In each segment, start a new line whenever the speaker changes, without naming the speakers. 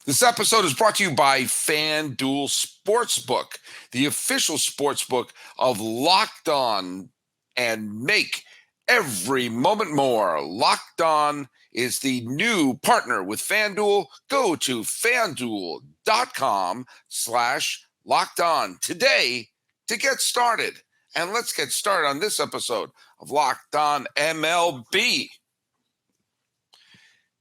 This episode is brought to you by FanDuel Sportsbook, the official sportsbook of Locked On, and make every moment more. Locked On is the new partner with FanDuel. Go to FanDuel.com/Locked On today to get started. And let's get started on this episode of Locked On MLB.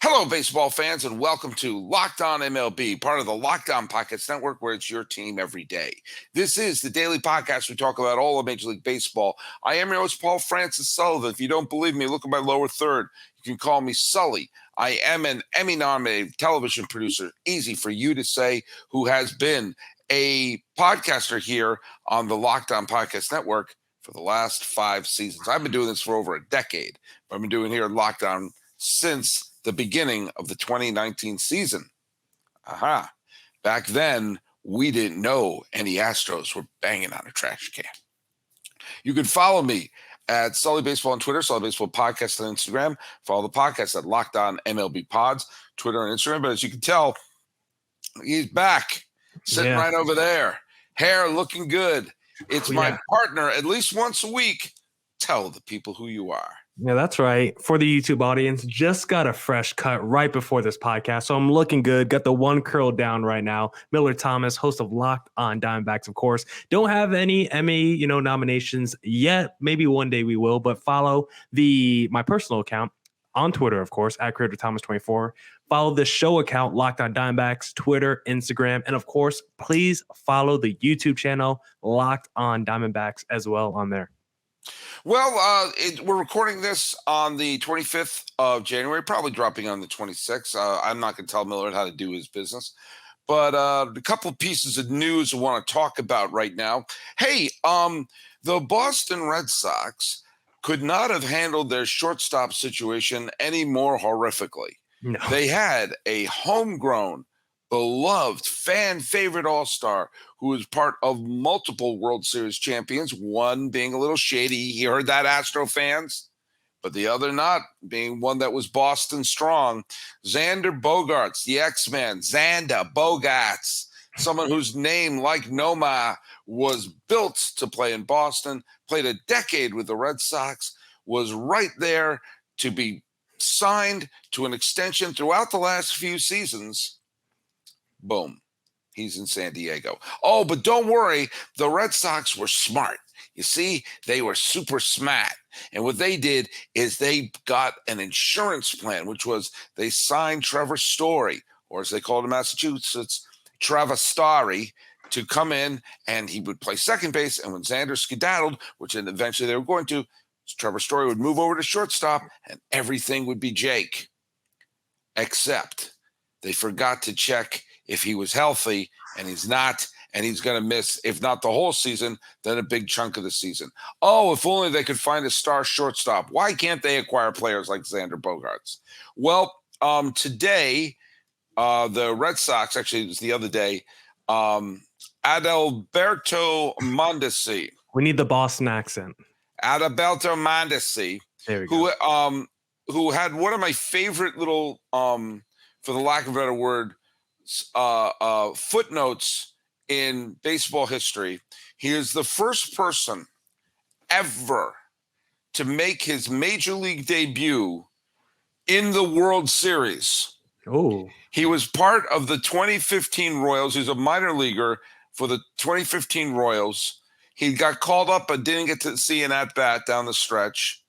Hello, baseball fans, and welcome to Locked On MLB, part of the Locked On Podcast Network, where it's your team every day. This is the daily podcast. We talk about all of Major League Baseball. I am your host, Paul Francis Sullivan. If you don't believe me, look at my lower third. You can call me Sully. I am an Emmy-nominated television producer, easy for you to say, who has been a podcaster here on the Locked On Podcast Network for the last 5 seasons. I've been doing this for over a decade, but I've been doing here Locked On since the beginning of the 2019 season. Back then, we didn't know any Astros were banging on a trash can. You can follow me at Sully Baseball on Twitter, Sully Baseball Podcast on Instagram. Follow the podcast at Locked On MLB Pods, Twitter and Instagram. But as you can tell, he's back, sitting right over there. Hair looking good. It's my partner, at least once a week. Tell the people who you are.
Yeah, that's right. For the YouTube audience, just got a fresh cut right before this podcast, so I'm looking good. Got the one curl down right now. Miller Thomas, host of Locked On Diamondbacks, of course. Don't have any Emmy, nominations yet. Maybe one day we will, but follow my personal account on Twitter, of course, at CreatorThomas24. Follow the show account, Locked On Diamondbacks, Twitter, Instagram, and of course, please follow the YouTube channel, Locked On Diamondbacks, as well on there.
Well, we're recording this on the 25th of January, probably dropping on the 26th. I'm not going to tell Millard how to do his business. But a couple of pieces of news I want to talk about right now. Hey, the Boston Red Sox could not have handled their shortstop situation any more horrifically.
No.
They had a homegrown, beloved, fan favorite all-star who was part of multiple World Series champions, one being a little shady. You heard that, Astro fans? But the other not, being one that was Boston strong. Xander Bogaerts, the X-Man, Xander Bogaerts, someone whose name, like Noma, was built to play in Boston, played a decade with the Red Sox, was right there to be signed to an extension throughout the last few seasons. Boom. He's in San Diego. Oh, but don't worry. The Red Sox were smart. You see, they were super smart. And what they did is they got an insurance plan, which was they signed Trevor Story, or as they called him in Massachusetts, Trevor Story, to come in, and he would play second base. And when Xander skedaddled, which eventually they were going to, Trevor Story would move over to shortstop, and everything would be Jake. Except they forgot to check if he was healthy, and he's not, and he's going to miss, if not the whole season, then a big chunk of the season. Oh, if only they could find a star shortstop. Why can't they acquire players like Xander Bogaerts? Well, today, the Red Sox, actually it was the other day, Adalberto Mondesi.
We need the Boston accent.
Adalberto Mondesi, who had one of my favorite little, for the lack of a better word, footnotes in baseball history. He is the first person ever to make his major league debut in the World Series.
Oh,
he was part of the 2015 Royals. He's a minor leaguer for the 2015 Royals. He got called up but didn't get to see an at-bat down the stretch.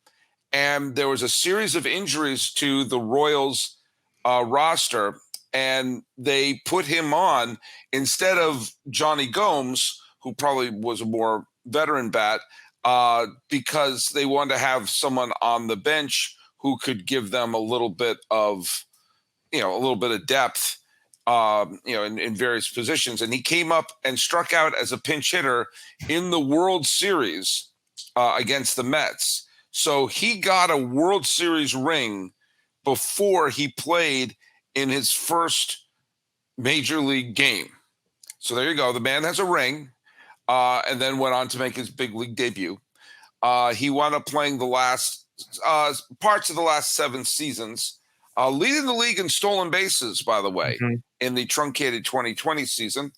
And there was a series of injuries to the Royals roster, and they put him on instead of Johnny Gomes, who probably was a more veteran bat, because they wanted to have someone on the bench who could give them a little bit of depth, in various positions. And he came up and struck out as a pinch hitter in the World Series against the Mets. So he got a World Series ring before he played in his first major league game. So there you go. The man has a ring, and then went on to make his big league debut. He wound up playing the last parts of the last 7 seasons Leading the league in stolen bases, by the way,
Mhm.
in the truncated 2020 season,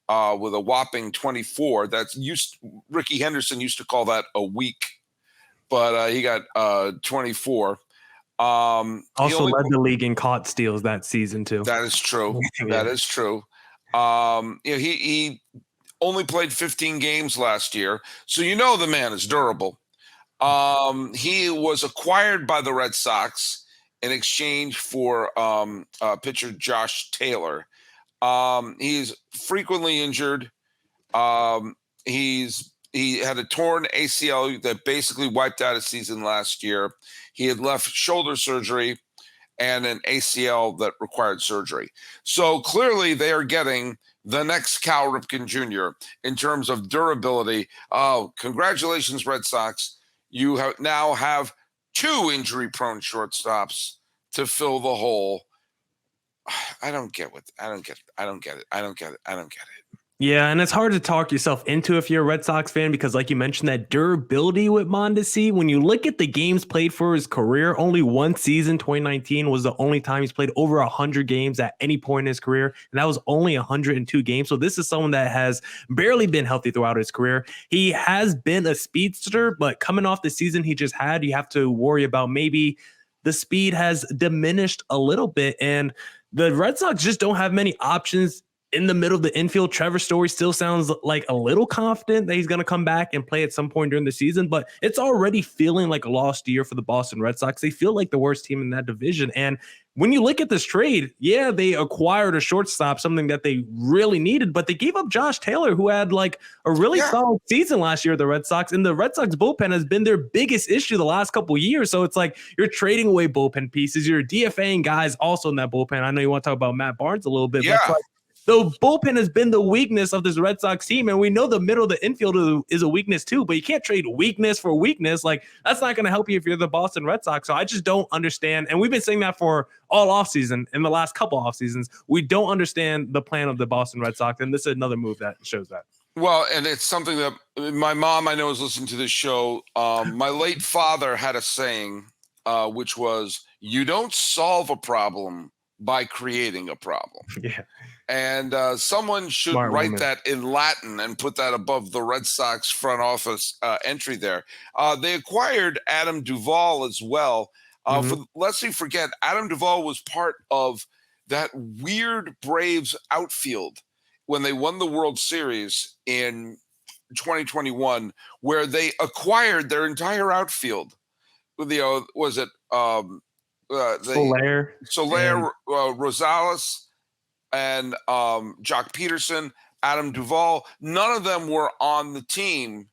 with a whopping 24. Ricky Henderson used to call that a week, but he got 24. He
Also
only
led the league in caught steals that season too.
That is true.
Yeah.
That is true. He only played 15 games last year, so the man is durable. He was acquired by the Red Sox in exchange for pitcher Josh Taylor. He's frequently injured. He had a torn ACL that basically wiped out his season last year. He had left shoulder surgery and an ACL that required surgery. So clearly they are getting the next Cal Ripken Jr. in terms of durability. Oh, congratulations, Red Sox. You now have 2 injury-prone shortstops to fill the hole. I don't get it.
Yeah, and it's hard to talk yourself into if you're a Red Sox fan because, like you mentioned, that durability with Mondesi. When you look at the games played for his career, only one season, 2019, was the only time he's played over 100 games at any point in his career, and that was only 102 games. So this is someone that has barely been healthy throughout his career. He has been a speedster, but coming off the season he just had, you have to worry about maybe the speed has diminished a little bit, and the Red Sox just don't have many options in the middle of the infield. Trevor Story still sounds like a little confident that he's going to come back and play at some point during the season, but it's already feeling like a lost year for the Boston Red Sox. They feel like the worst team in that division. And when you look at this trade, yeah, they acquired a shortstop, something that they really needed, but they gave up Josh Taylor, who had like a really solid season last year at the Red Sox. And the Red Sox bullpen has been their biggest issue the last couple of years. So it's like you're trading away bullpen pieces. You're DFAing guys also in that bullpen. I know you want to talk about Matt Barnes a little bit, but it's like, the bullpen has been the weakness of this Red Sox team, and we know the middle of the infield is a weakness too, but you can't trade weakness for weakness. Like, that's not going to help you if you're the Boston Red Sox. So I just don't understand, and we've been saying that for all offseason, in the last couple off seasons. We don't understand the plan of the Boston Red Sox, and this is another move that shows that.
Well, and it's something that my mom, I know, is listening to this show. My late father had a saying, which was, you don't solve a problem by creating a problem.
Yeah.
And someone should write that in Latin and put that above the Red Sox front office entry there. They acquired Adam Duvall as well. Lest we forget, Adam Duvall was part of that weird Braves outfield when they won the World Series in 2021, where they acquired their entire outfield. Was it
Soler,
Rosales, and Jock Peterson, Adam Duvall? None of them were on the team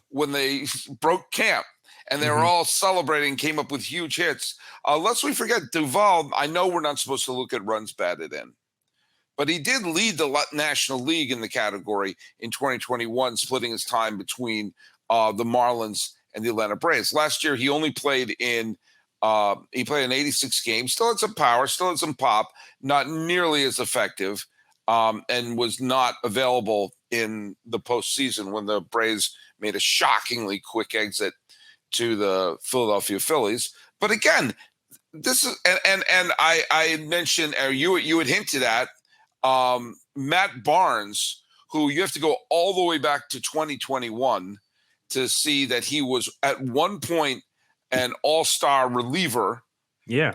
when they broke camp, and they were all celebrating, came up with huge hits. Lest we forget, Duvall, I know we're not supposed to look at runs batted in, but he did lead the National League in the category in 2021, splitting his time between the Marlins and the Atlanta Braves. Last year, he only played in 86 games, still had some power, still had some pop, not nearly as effective, and was not available in the postseason when the Braves made a shockingly quick exit to the Philadelphia Phillies. But again, this is, and I mentioned, or you had hinted at, Matt Barnes, who you have to go all the way back to 2021 to see that he was at one point an all-star reliever.
Yeah.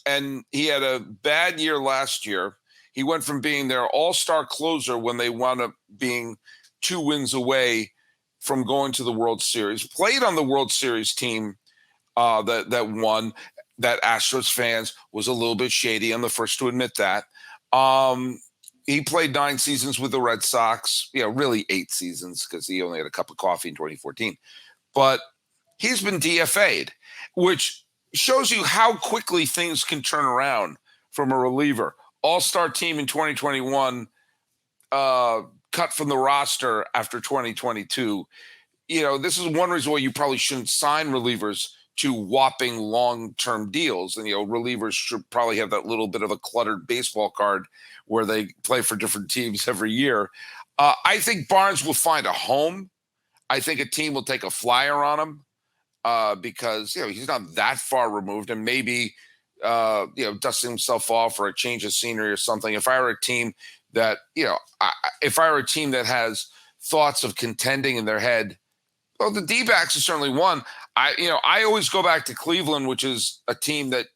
And he had a bad year last year. He went from being their all-star closer when they wound up being 2 wins away from going to the World Series. Played on the World Series team that won, that Astros fans was a little bit shady. I'm the first to admit that. He played 9 seasons with the Red Sox, really 8 seasons because he only had a cup of coffee in 2014. But he's been DFA'd, which shows you how quickly things can turn around from a reliever. All-star team in 2021, cut from the roster after 2022. This is one reason why you probably shouldn't sign relievers to whopping long-term deals. And, relievers should probably have that little bit of a cluttered baseball card where they play for different teams every year. I think Barnes will find a home. I think a team will take a flyer on him because, he's not that far removed. And maybe dusting himself off for a change of scenery or something. If I were a team that, if I were a team that has thoughts of contending in their head, well, the D-backs is certainly one. I always go back to Cleveland, which is a team that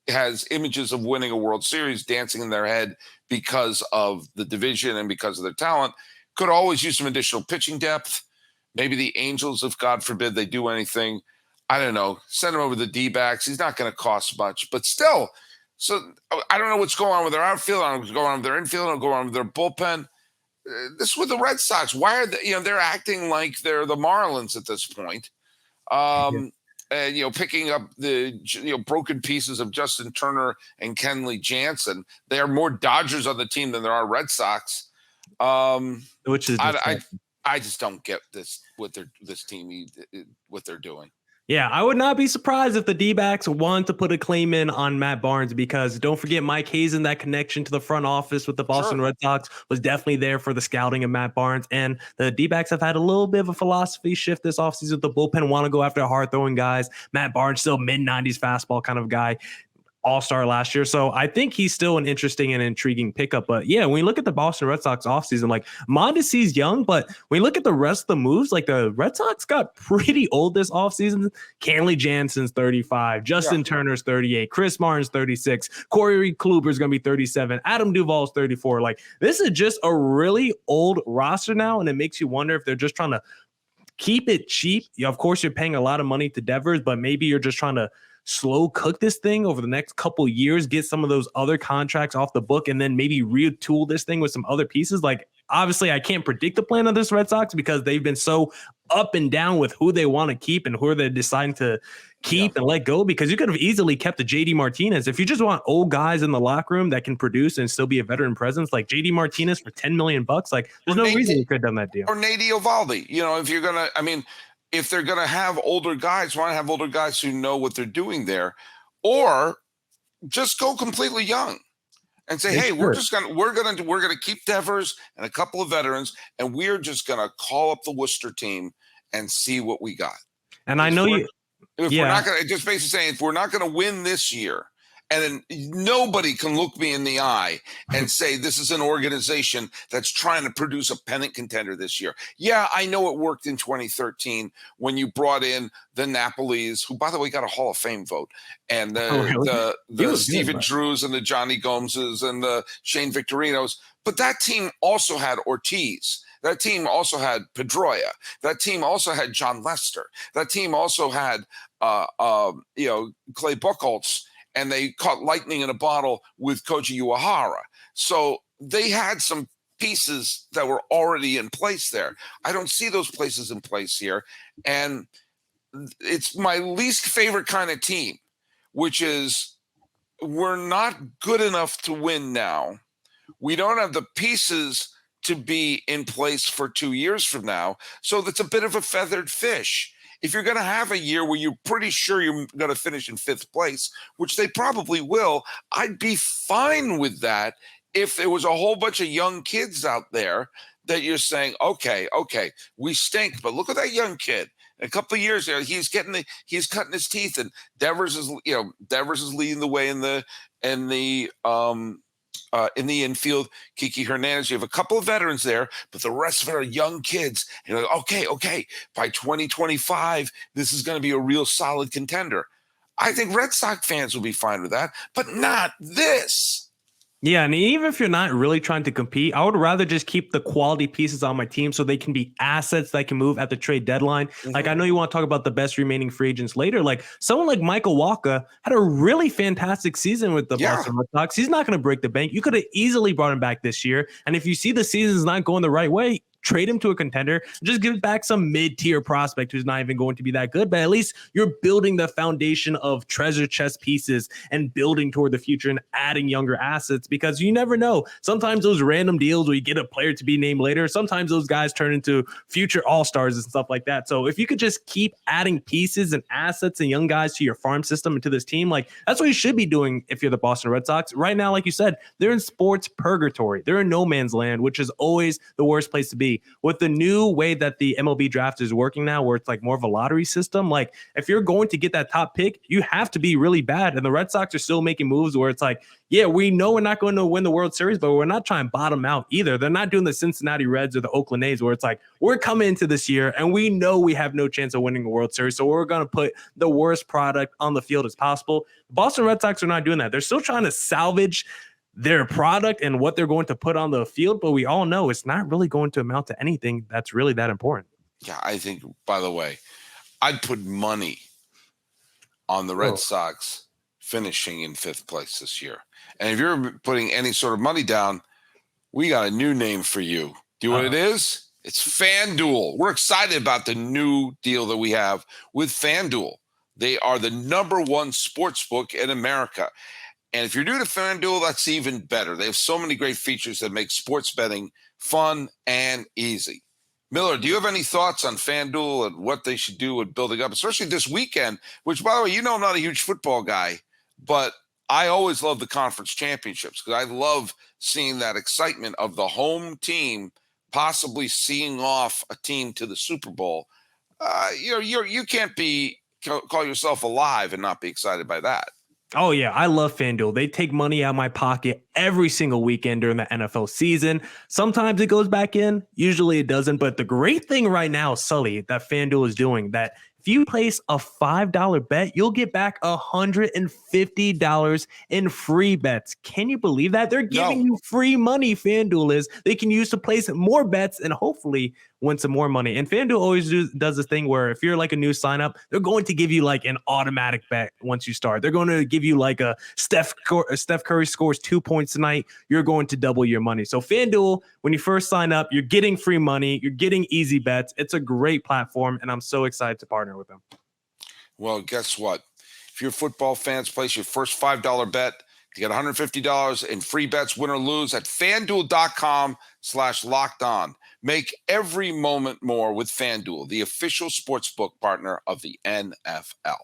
has images of winning a World Series dancing in their head because of the division and because of their talent. Could always use some additional pitching depth. Maybe the Angels, if God forbid they do anything, I don't know, send him over the D-backs. He's not going to cost much, but still. So I don't know what's going on with their outfield. I don't know what's going on with their infield. I don't know what's going on with their bullpen. This with the Red Sox. Why are they, they're acting like they're the Marlins at this point. And, picking up the, broken pieces of Justin Turner and Kenley Jansen. They are more Dodgers on the team than there are Red Sox.
Which is
I just don't get this what they're doing.
Yeah, I would not be surprised if the D-backs want to put a claim in on Matt Barnes, because don't forget Mike Hazen, that connection to the front office with the Boston Red Sox was definitely there for the scouting of Matt Barnes. And the D-backs have had a little bit of a philosophy shift this offseason. The bullpen want to go after hard-throwing guys. Matt Barnes, still mid-90s fastball kind of guy. All-star last year. So I think he's still an interesting and intriguing pickup. But yeah, when you look at the Boston Red Sox offseason, like Mondesi's young, but when you look at the rest of the moves, like the Red Sox got pretty old this offseason. Kenley Jansen's 35, Justin Turner's 38, Chris Martin's 36, Corey Kluber's going to be 37, Adam Duvall's 34. Like this is just a really old roster now, and it makes you wonder if they're just trying to keep it cheap. Of course, you're paying a lot of money to Devers, but maybe you're just trying to slow cook this thing over the next couple years, get some of those other contracts off the book, and then maybe retool this thing with some other pieces. Like, obviously, I can't predict the plan of this Red Sox because they've been so up and down with who they want to keep and who they're deciding to keep and let go, because you could have easily kept the JD Martinez. If you just want old guys in the locker room that can produce and still be a veteran presence, like JD Martinez for $10 million, like there's no reason you could have done that deal.
Or Nate Eovaldi, if you're going to, if they're going to have older guys, why not have older guys who know what they're doing there, or just go completely young and say, hey, we're going to keep Devers and a couple of veterans, and we're just going to call up the Worcester team and see what we got.
And I know
we're not going to, just basically saying, if we're not going to win this year, and then nobody can look me in the eye and say this is an organization that's trying to produce a pennant contender this year. Yeah, I know it worked in 2013 when you brought in the Napolis, who, by the way, got a Hall of Fame vote, and the Stephen Drews and the Johnny Gomeses and the Shane Victorinos. But that team also had Ortiz. That team also had Pedroia. That team also had John Lester. That team also had Clay Buchholz. And they caught lightning in a bottle with Koji Uehara. So they had some pieces that were already in place there. I don't see those places in place here. And it's my least favorite kind of team, which is we're not good enough to win now. We don't have the pieces to be in place for 2 years from now. So that's a bit of a feathered fish. If you're going to have a year where you're pretty sure you're going to finish in 5th place, which they probably will, I'd be fine with that if there was a whole bunch of young kids out there that you're saying, okay, we stink, but look at that young kid. In a couple of years there, he's cutting his teeth, and Devers is leading the way in the infield. Kiki Hernandez, you have a couple of veterans there, but the rest of it are young kids. And you're like, okay, by 2025, this is going to be a real solid contender. I think Red Sox fans will be fine with that, but not this.
Yeah, and even if you're not really trying to compete, I would rather just keep the quality pieces on my team so they can be assets that can move at the trade deadline. Mm-hmm. Like, I know you want to talk about the best remaining free agents later. Like, someone like Michael Wacha had a really fantastic season with the Boston Red Sox. He's not going to break the bank. You could have easily brought him back this year. And if you see the season's not going the right way, trade him to a contender, just give back some mid-tier prospect who's not even going to be that good, but at least you're building the foundation of treasure chest pieces and building toward the future and adding younger assets, because you never know. Sometimes those random deals where you get a player to be named later, sometimes those guys turn into future all-stars and stuff like that. So if you could just keep adding pieces and assets and young guys to your farm system and to this team, like that's what you should be doing if you're the Boston Red Sox. Right now, like you said, they're in sports purgatory. They're in no man's land, which is always the worst place to be. especially with the new way that the MLB draft is working now, where it's like more of a lottery system. Like, if you're going to get that top pick, you have to be really bad. And the Red Sox are still making moves where it's like, yeah, we know we're not going to win the World Series, but we're not trying to bottom out either. They're not doing the Cincinnati Reds or the Oakland A's where it's like, we're coming into this year and we know we have no chance of winning the World Series. So we're going to put the worst product on the field as possible. The Boston Red Sox are not doing that. They're still trying to salvage their product and what they're going to put on the field, but we all know it's not really going to amount to anything that's really that important.
Yeah, I think, by the way, I'd put money on the Red Sox finishing in 5th place this year. And if you're putting any sort of money down, we got a new name for you. Do you know what it is? It's FanDuel. We're excited about the new deal that we have with FanDuel. They are the #1 sports book in America. And if you're new to FanDuel, that's even better. They have so many great features that make sports betting fun and easy. Miller, do you have any thoughts on FanDuel and what they should do with building up, especially this weekend, which, by the way, I'm not a huge football guy, but I always love the conference championships because I love seeing that excitement of the home team possibly seeing off a team to the Super Bowl. You can't call yourself alive and not be excited by that.
Oh, yeah. I love FanDuel. They take money out of my pocket every single weekend during the NFL season. Sometimes it goes back in. Usually it doesn't. But the great thing right now, Sully, that FanDuel is doing, that if you place a $5 bet, you'll get back $150 in free bets. Can you believe that? They're giving you free money, FanDuel is. They can use to place more bets and hopefully win some more money. And FanDuel always does this thing where if you're like a new sign up, they're going to give you like an automatic bet once you start. They're going to give you like a Steph Curry scores 2 points tonight. You're going to double your money. So FanDuel, when you first sign up, you're getting free money. You're getting easy bets. It's a great platform, and I'm so excited to partner with them.
Well, guess what? If you're football fans, place your first $5 bet to get $150 in free bets, win or lose, at FanDuel.com/lockedon. Make every moment more with FanDuel, the official sportsbook partner of the NFL.